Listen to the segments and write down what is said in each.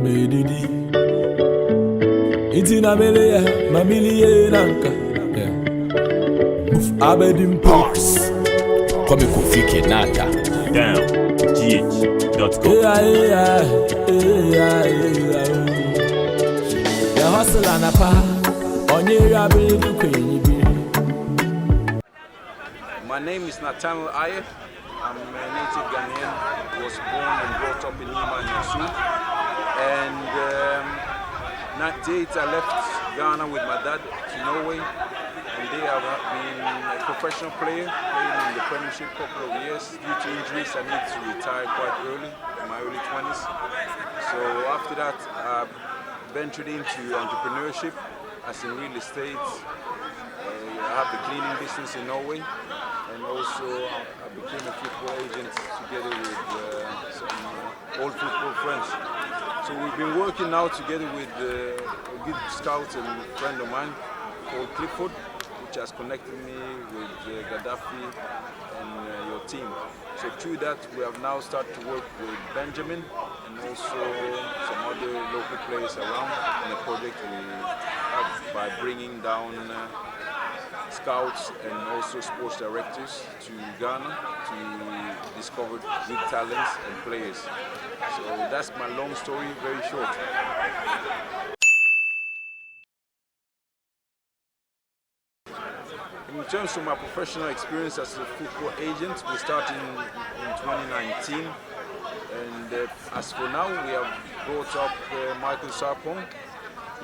medidi. Itina melia, mamilie nanka. Abedim Parks. Come Kofiki Nata. Down. GH.com. The hustle and a pa. My name is Nathaniel Ayeh. I'm a native Ghanaian. Was born and brought up in Nima and Yasu. And that date I left Ghana with my dad to Norway. And there I've been a professional player, playing in the Premiership a couple of years. Due to injuries, I needed to retire quite early, in my early 20s. So after that, I ventured into entrepreneurship, as in real estate. I have the cleaning business in Norway, and also I became a football agent together with some old football friends. So we've been working now together with a good scout and friend of mine called Clifford, which has connected me with Gaddafi and your team. So through that, we have now started to work with Benjamin and also some other local players around in a project we have by bringing down scouts and also sports directors to Ghana to discover good talents and players. So that's my long story, very short. In terms of my professional experience as a football agent, we started in 2019, and as for now, we have brought up Michael Sarpong.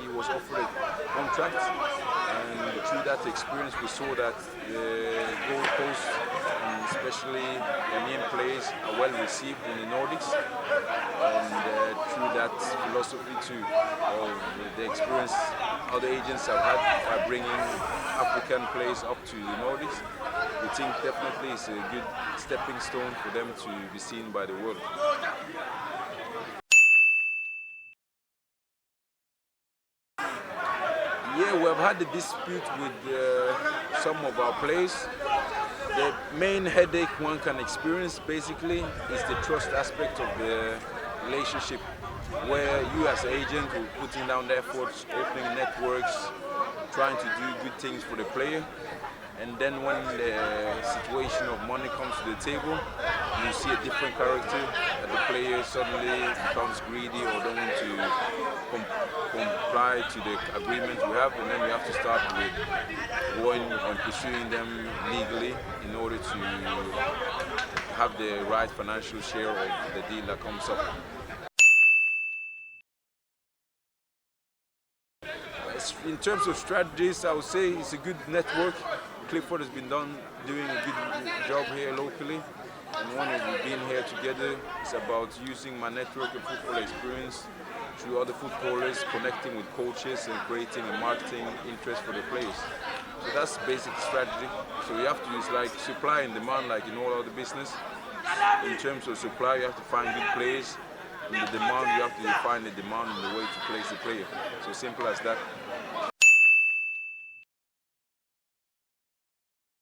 He was offered a contract, and through that experience, we saw that the Gold Coast, and especially Ghanaian players, are well received in the Nordics, and through that philosophy too of the experience other agents have had by bringing African players up to the Nordics, we think definitely it's a good stepping stone for them to be seen by the world. Yeah, we have had a dispute with some of our players. The main headache one can experience basically is the trust aspect of the relationship, where you as an agent will putting down the efforts, opening networks, trying to do good things for the player. And then when the situation of money comes to the table, you see a different character, that the player suddenly becomes greedy or don't want to comply to the agreement we have, and then we have to start with going and pursuing them legally in order to have the right financial share of the deal that comes up. In terms of strategies, I would say it's a good network. Clifford has been doing a good job here locally, and when we've been here together, it's about using my network of football experience through other footballers, connecting with coaches and creating a marketing interest for the players. So that's basic strategy. So you have to use like supply and demand, like in all other business. In terms of supply, you have to find good players. In the demand, you have to find the demand and the way to place the player. So simple as that.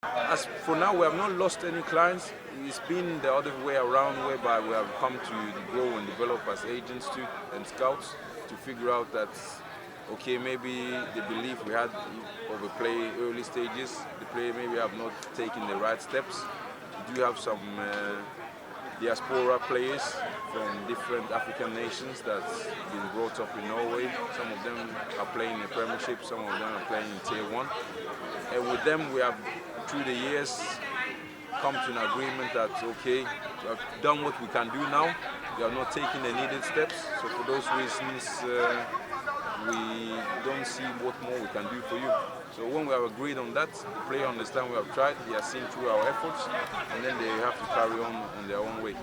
As for now, we have not lost any clients. It's been the other way around, whereby we have come to grow and develop as agents too and scouts to figure out that, okay, maybe the belief we had of a player early stages, the player maybe have not taken the right steps. We do have some diaspora players from different African nations that's been brought up in Norway. Some of them are playing in the Premiership, some of them are playing in Tier 1. And with them we have, through the years, come to an agreement that, okay, we have done what we can do now, we have not taken the needed steps. So for those reasons, we don't see what more we can do for you. So when we have agreed on that, the player understands we have tried, they are seen through our efforts, and then they have to carry on their own way.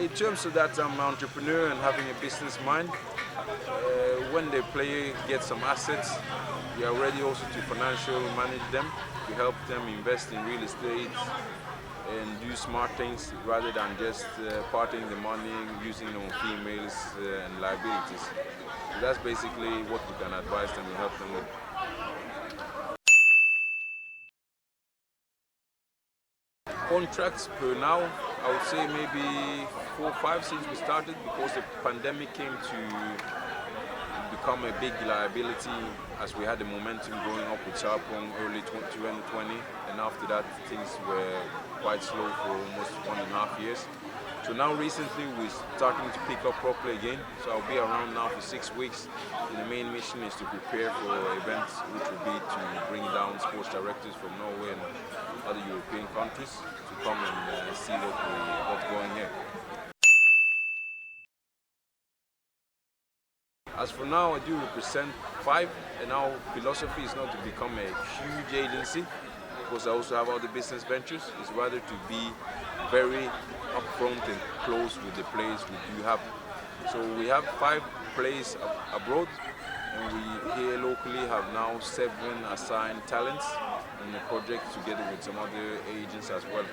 In terms of that, I'm an entrepreneur and having a business mind. When the player gets some assets, we are ready also to financially manage them, to help them invest in real estate and do smart things rather than just parting the money, using it on females and liabilities. So that's basically what we can advise them and help them with. contracts per now, I would say maybe 4 or 5 since we started, because the pandemic came to become a big liability as we had the momentum going up with Sarpong early 2020, and after that things were quite slow for almost 1.5 years. So now recently we're starting to pick up properly again, so I'll be around now for 6 weeks. And the main mission is to prepare for events, which will be to bring down sports directors from Norway and other European countries to come and see what's going here. As for now, I do represent 5, and our philosophy is not to become a huge agency, because I also have other business ventures. It's rather to be very upfront and close with the players we do have. So we have 5 players abroad, and we here locally have now 7 assigned talents in the project, together with some other agents as well.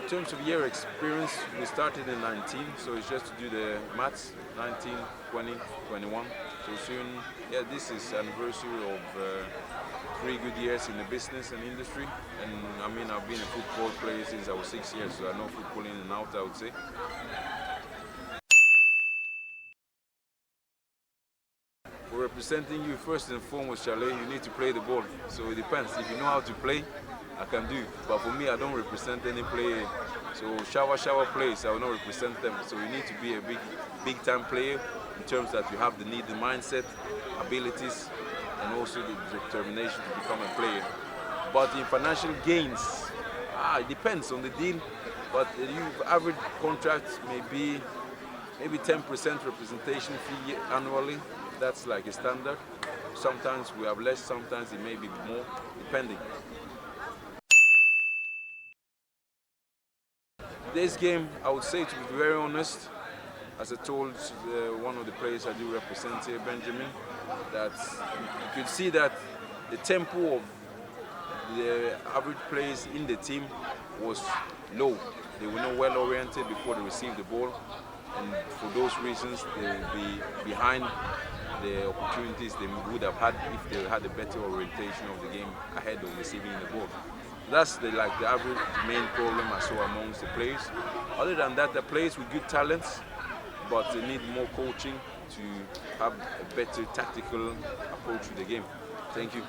In terms of year experience, we started in 19, so it's just to do the maths, 19, 20, 21. So soon, yeah, this is anniversary of 3 good years in the business and industry. And I mean, I've been a football player since I was 6 years, so I know football in and out, I would say. For representing you, first and foremost, Charlie, you need to play the ball. So it depends. If you know how to play, I can do. But for me, I don't represent any player. So shower players, I will not represent them. So you need to be a big time player, in terms that you have the mindset, abilities, and also the determination to become a player. But in financial gains, it depends on the deal. But the average contract may be maybe 10% representation fee annually. That's like a standard. Sometimes we have less, sometimes it may be more, depending. This game, I would say, to be very honest, as I told one of the players I do represent here, Benjamin, that you could see that the tempo of the average players in the team was low. They were not well oriented before they received the ball, and for those reasons they will be behind the opportunities they would have had if they had a better orientation of the game ahead of receiving the ball. That's the average main problem I saw amongst the players. Other than that, the players with good talents, but they need more coaching to have a better tactical approach to the game. Thank you.